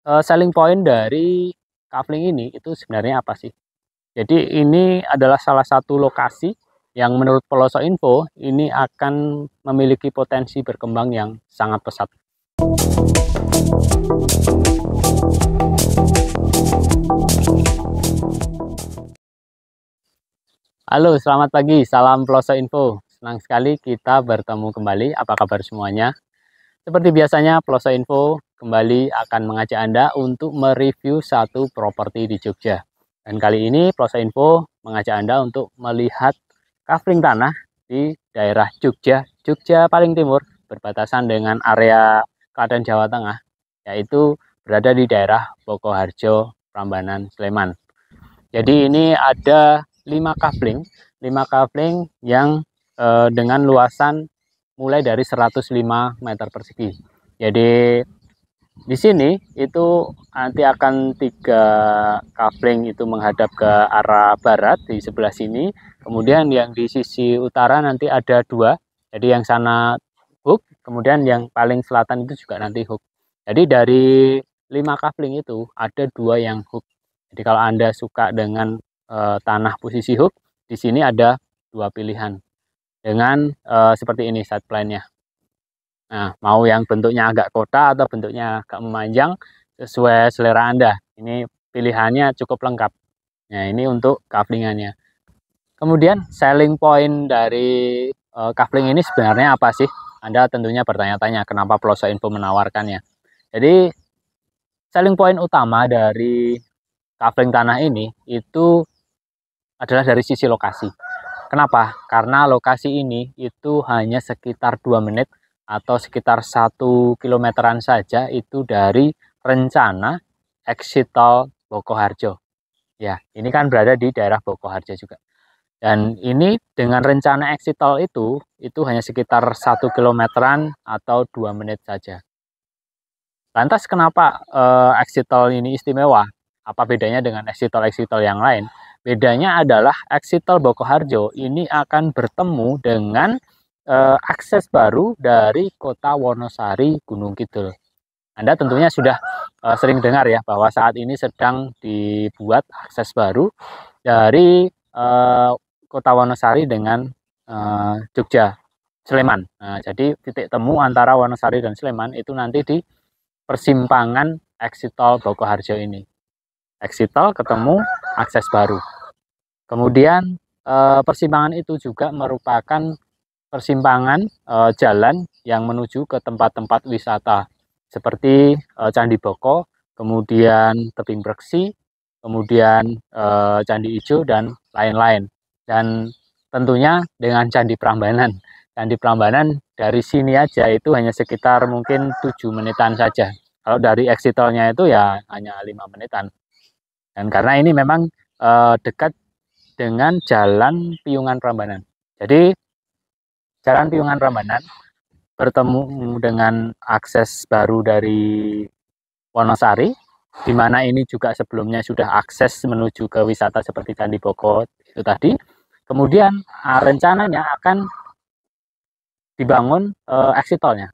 Selling point dari Kafling ini itu sebenarnya apa sih? Jadi ini adalah salah satu lokasi yang menurut Pelosok Info ini akan memiliki potensi berkembang yang sangat pesat. Halo, selamat pagi. Salam Pelosok Info. Senang sekali kita bertemu kembali. Apa kabar semuanya? Seperti biasanya, Pelosok Info kembali akan mengajak Anda untuk mereview satu properti di Jogja. Dan kali ini Pelosok Info mengajak Anda untuk melihat kafling tanah di daerah Jogja, Jogja paling timur, berbatasan dengan area Klaten Jawa Tengah, yaitu berada di daerah Bokoharjo, Prambanan, Sleman. Jadi ini ada 5 kafling yang dengan luasan mulai dari 105 meter persegi. Jadi di sini itu nanti akan 3 kafling itu menghadap ke arah barat di sebelah sini. Kemudian yang di sisi utara nanti ada 2. Jadi yang sana hook, kemudian yang paling selatan itu juga nanti hook. Jadi dari 5 kafling itu ada 2 yang hook. Jadi kalau Anda suka dengan tanah posisi hook, di sini ada 2 pilihan dengan seperti ini side plan-nya. Nah, mau yang bentuknya agak kotak atau bentuknya agak memanjang sesuai selera Anda. Ini pilihannya cukup lengkap. Nah, ini untuk kaflingannya. Kemudian selling point dari kafling ini sebenarnya apa sih? Anda tentunya bertanya-tanya kenapa Pelosok Info menawarkannya. Jadi selling point utama dari kafling tanah ini itu adalah dari sisi lokasi. Kenapa? Karena lokasi ini itu hanya sekitar 2 menit atau sekitar 1 kilometeran saja itu dari rencana exit tol Bokoharjo. Ya, ini kan berada di daerah Bokoharjo juga. Dan ini dengan rencana exit tol itu hanya sekitar 1 kilometeran atau 2 menit saja. Lantas kenapa exit tol ini istimewa? Apa bedanya dengan exit tol yang lain? Bedanya adalah exit tol Bokoharjo ini akan bertemu dengan akses baru dari kota Wonosari Gunung Kidul. Anda tentunya sudah sering dengar ya bahwa saat ini sedang dibuat akses baru dari kota Wonosari dengan Jogja, Sleman. Nah, jadi titik temu antara Wonosari dan Sleman itu nanti di persimpangan exit tol Bokoharjo ini. Exit tol ketemu akses baru. Kemudian persimpangan itu juga merupakan persimpangan jalan yang menuju ke tempat-tempat wisata seperti Candi Boko, kemudian Tebing Breksi, kemudian Candi Ijo dan lain-lain. Dan tentunya dengan Candi Prambanan. Candi Prambanan dari sini aja itu hanya sekitar mungkin 7 menitan saja. Kalau dari exit tolnya itu ya hanya 5 menitan. Dan karena ini memang dekat dengan Jalan Piungan Prambanan. Jadi Jalan Piungan Prambanan bertemu dengan akses baru dari Wonosari, di mana ini juga sebelumnya sudah akses menuju ke wisata seperti Candi Boko itu tadi. Kemudian rencananya akan dibangun exit tolnya.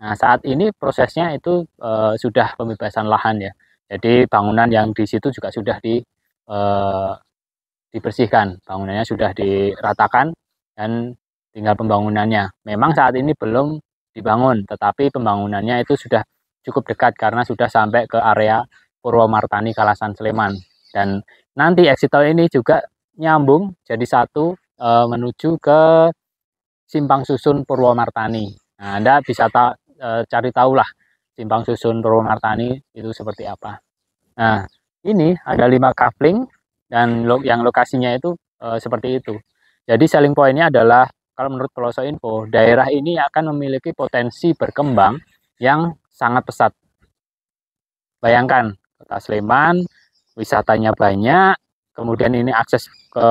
Nah, saat ini prosesnya itu sudah pembebasan lahan ya. Jadi bangunan yang di situ juga sudah dibersihkan, bangunannya sudah diratakan dan tinggal pembangunannya. Memang saat ini belum dibangun, tetapi pembangunannya itu sudah cukup dekat karena sudah sampai ke area Purwomartani Kalasan Sleman. Dan nanti exit tol ini juga nyambung jadi satu menuju ke Simpang Susun Purwomartani. Nah, Anda bisa cari tahulah Simpang Susun Purwomartani itu seperti apa. Nah, ini ada 5 kafling dan yang lokasinya itu seperti itu. Jadi selling point-nya adalah kalau menurut Pelosok Info, daerah ini akan memiliki potensi berkembang yang sangat pesat. Bayangkan, kota Sleman, wisatanya banyak, kemudian ini akses ke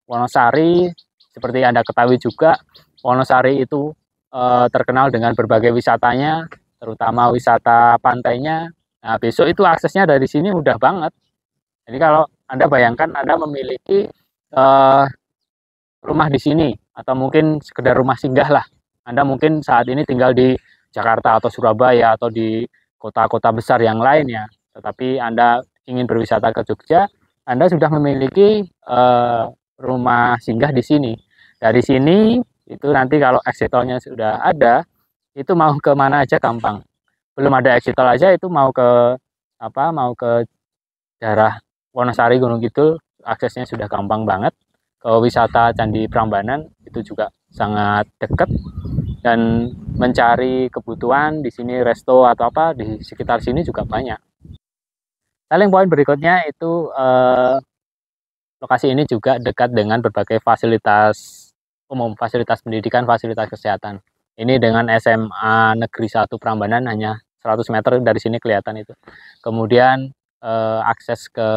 Wonosari, seperti Anda ketahui juga, Wonosari itu terkenal dengan berbagai wisatanya, terutama wisata pantainya. Nah, besok itu aksesnya dari sini mudah banget. Jadi kalau Anda bayangkan Anda memiliki rumah di sini, atau mungkin sekedar rumah singgah lah. Anda mungkin saat ini tinggal di Jakarta atau Surabaya atau di kota-kota besar yang lain ya. Tetapi Anda ingin berwisata ke Jogja, Anda sudah memiliki rumah singgah di sini. Dari sini itu nanti kalau exit tolnya sudah ada, itu mau ke mana aja gampang. Belum ada exit tol aja itu mau ke daerah Wonosari Gunung Kidul, aksesnya sudah gampang banget. Ke wisata Candi Prambanan itu juga sangat dekat, dan mencari kebutuhan di sini resto atau apa di sekitar sini juga banyak. Selling point berikutnya itu lokasi ini juga dekat dengan berbagai fasilitas umum, fasilitas pendidikan, fasilitas kesehatan. Ini dengan SMA Negeri 1 Prambanan hanya 100 meter dari sini kelihatan itu. Kemudian akses ke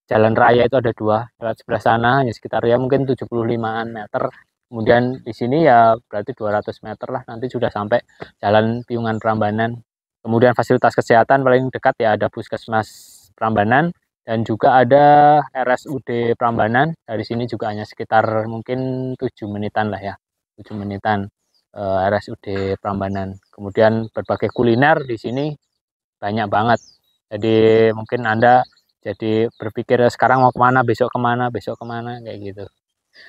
jalan raya itu ada 2, lewat sebelah sana hanya sekitar ya mungkin 75-an meter. Kemudian di sini ya berarti 200 meter lah, nanti sudah sampai Jalan Piungan Prambanan. Kemudian fasilitas kesehatan paling dekat ya ada Puskesmas Prambanan, dan juga ada RSUD Prambanan. Dari sini juga hanya sekitar mungkin 7 menitan lah ya, 7 menitan RSUD Prambanan. Kemudian berbagai kuliner di sini banyak banget. Jadi mungkin Anda jadi berpikir sekarang mau kemana, besok kemana kayak gitu.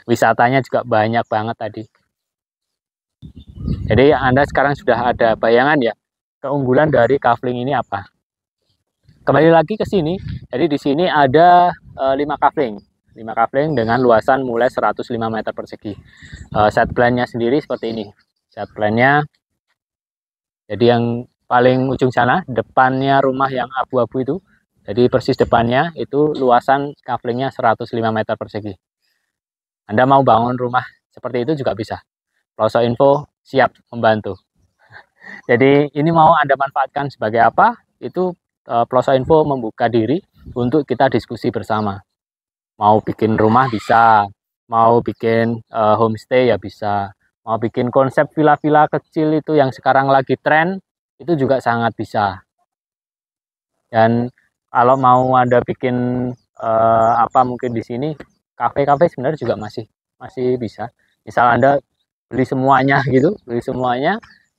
Wisatanya juga banyak banget tadi. Jadi Anda sekarang sudah ada bayangan ya, keunggulan dari kafling ini apa. Kembali lagi ke sini, jadi di sini ada 5 kafling dengan luasan mulai 105 meter persegi. Set plan-nya sendiri seperti ini. Set plan-nya, jadi yang paling ujung sana, depannya rumah yang abu-abu itu, jadi persis depannya itu luasan kaflingnya 105 meter persegi. Anda mau bangun rumah seperti itu juga bisa. Ploso Info siap membantu. Jadi ini mau Anda manfaatkan sebagai apa? Itu Ploso Info membuka diri untuk kita diskusi bersama. Mau bikin rumah bisa, mau bikin homestay ya bisa, mau bikin konsep villa-villa kecil itu yang sekarang lagi tren, itu juga sangat bisa. Dan kalau mau Anda bikin apa mungkin di sini kafe-kafe sebenarnya juga masih bisa. Misal Anda beli semuanya gitu,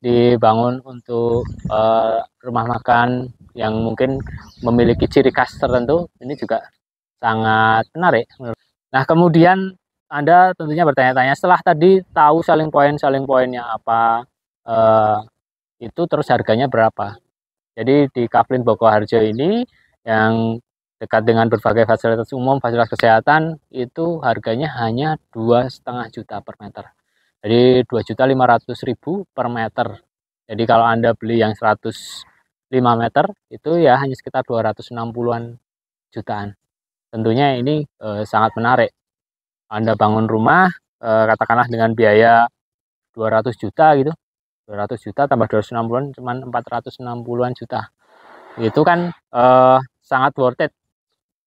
dibangun untuk rumah makan yang mungkin memiliki ciri khas tertentu, ini juga sangat menarik. Nah, kemudian Anda tentunya bertanya-tanya setelah tadi tahu selling point-nya apa, itu terus harganya berapa. Jadi di Kafling Bokoharjo ini yang dekat dengan berbagai fasilitas umum, fasilitas kesehatan, itu harganya hanya 2,5 juta per meter. Jadi 2.500.000 per meter. Jadi kalau Anda beli yang 105 meter itu ya hanya sekitar 260-an jutaan. Tentunya ini sangat menarik. Anda bangun rumah katakanlah dengan biaya 200 juta gitu. 200 juta tambah 260-an cuman 460-an juta. Itu kan sangat worth it.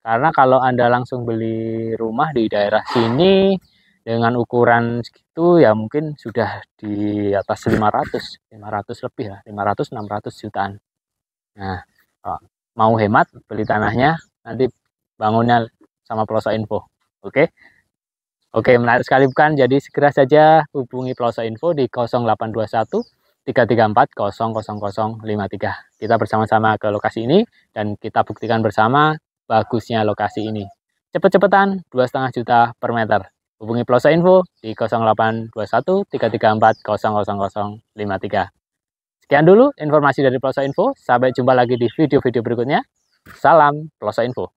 Karena kalau Anda langsung beli rumah di daerah sini dengan ukuran segitu ya mungkin sudah di atas 500 lebih lah, 500-600 jutaan. Nah, mau hemat beli tanahnya, nanti bangunnya sama Ploso Info. Oke? Oke, menarik sekali bukan? Jadi segera saja hubungi Ploso Info di 0821 334 00053. Kita bersama-sama ke lokasi ini dan kita buktikan bersama bagusnya lokasi ini. Cepet-cepetan 2,5 juta per meter. Hubungi Ploso Info di 0821 334 00053. Sekian dulu informasi dari Ploso Info. Sampai jumpa lagi di video-video berikutnya. Salam Ploso Info.